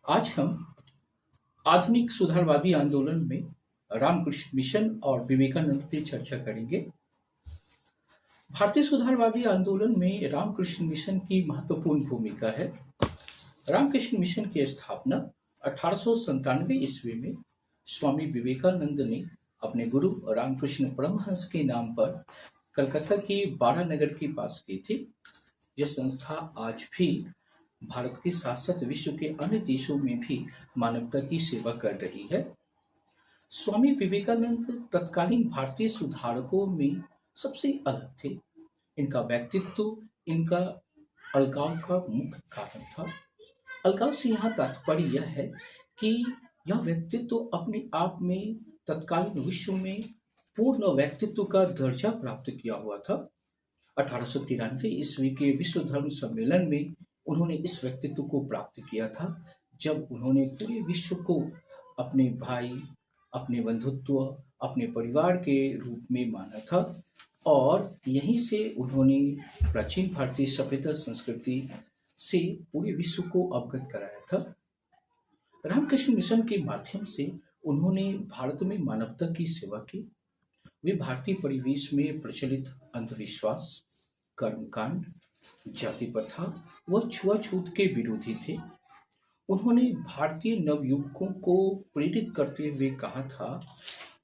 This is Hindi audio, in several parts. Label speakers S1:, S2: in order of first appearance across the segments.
S1: आज हम आधुनिक सुधारवादी आंदोलन में रामकृष्ण मिशन और विवेकानंद की चर्चा करेंगे। भारतीय सुधारवादी आंदोलन में रामकृष्ण मिशन की महत्वपूर्ण भूमिका है। रामकृष्ण मिशन की स्थापना 1897 ईस्वी में स्वामी विवेकानंद ने अपने गुरु रामकृष्ण परमहंस के नाम पर कलकत्ता की बारानगर के पास की थी। यह संस्था आज भी भारत के साथ साथ विश्व के अन्य देशों में भी मानवता की सेवा कर रही है। स्वामी विवेकानंद तत्कालीन भारतीय सुधारकों में सबसे अलग थे। इनका व्यक्तित्व इनका अलगाव का मुख्य कारण था। अलगाव से यहाँ तात्पर्य यह है कि यह व्यक्तित्व अपने आप में तत्कालीन विश्व में पूर्ण व्यक्तित्व का दर्जा प्राप्त किया हुआ था। 1893 ईस्वी के विश्व धर्म सम्मेलन में उन्होंने इस व्यक्तित्व को प्राप्त किया था, जब उन्होंने पूरे विश्व को अपने भाई, अपने बंधुत्व, अपने परिवार के रूप में माना था और यहीं से उन्होंने प्राचीन भारतीय सभ्यता संस्कृति से पूरे विश्व को अवगत कराया था। रामकृष्ण मिशन के माध्यम से उन्होंने भारत में मानवता की सेवा की। वे भारतीय परिवेश में प्रचलित अंधविश्वास, कर्मकांड, जाति प्रथा व छुआछूत के विरोधी थे। उन्होंने भारतीय नवयुवकों को प्रेरित करते हुए कहा था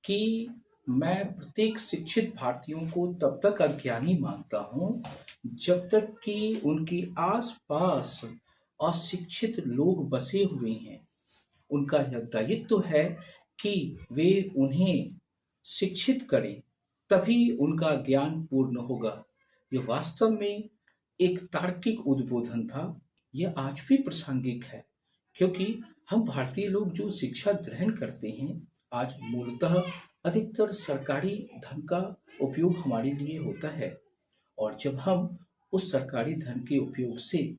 S1: कि मैं प्रत्येक शिक्षित भारतीयों को तब तक अज्ञानी मानता हूँ जब तक कि उनके आसपास अशिक्षित लोग बसे हुए हैं। उनका यह दायित्व है कि वे उन्हें शिक्षित करें, तभी उनका ज्ञान पूर्ण होगा। यह वास्तव में एक तार्किक उद्बोधन था। यह आज भी प्रासंगिक है, क्योंकि हम भारतीय लोग जो शिक्षा ग्रहण करते हैं, आज मूलतः अधिकतर सरकारी धन का उपयोग हमारे लिए होता है। और जब हम उस सरकारी धन के उपयोग से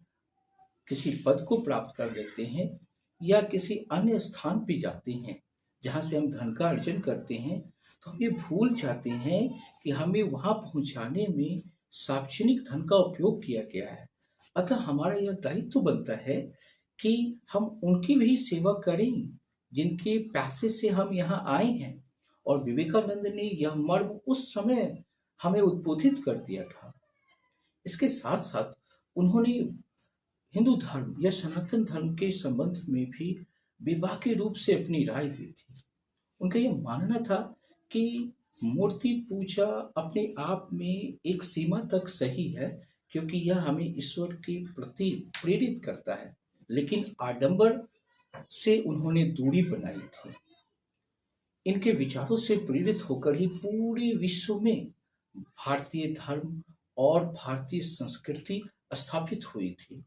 S1: किसी पद को प्राप्त कर लेते हैं या किसी अन्य स्थान पे जाते हैं जहाँ से हम धन का अर्जन करते हैं, तो हम ये भूल जाते हैं कि हमें वहाँ पहुँचाने में सार्वजनिक धन का उपयोग किया गया है। अतः हमारा यह दायित्व बनता है कि हम उनकी भी सेवा करें जिनके पैसे से हम यहाँ आए हैं। और विवेकानंद ने यह मर्म उस समय हमें उद्बोधित कर दिया था। इसके साथ साथ उन्होंने हिंदू धर्म या सनातन धर्म के संबंध में भी बेबाकी रूप से अपनी राय दी थी। उनका यह मानना था कि मूर्ति पूजा अपने आप में एक सीमा तक सही है, क्योंकि यह हमें ईश्वर के प्रति प्रेरित करता है, लेकिन आडंबर से उन्होंने दूरी बनाई थी। इनके विचारों से प्रेरित होकर ही पूरे विश्व में भारतीय धर्म और भारतीय संस्कृति स्थापित हुई थी।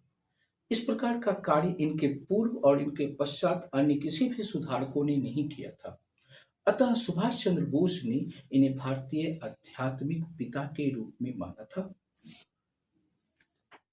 S1: इस प्रकार का कार्य इनके पूर्व और इनके पश्चात अन्य किसी भी सुधारकों ने नहीं किया था। अतः सुभाष चंद्र बोस ने इन्हें भारतीय आध्यात्मिक पिता के रूप में माना था।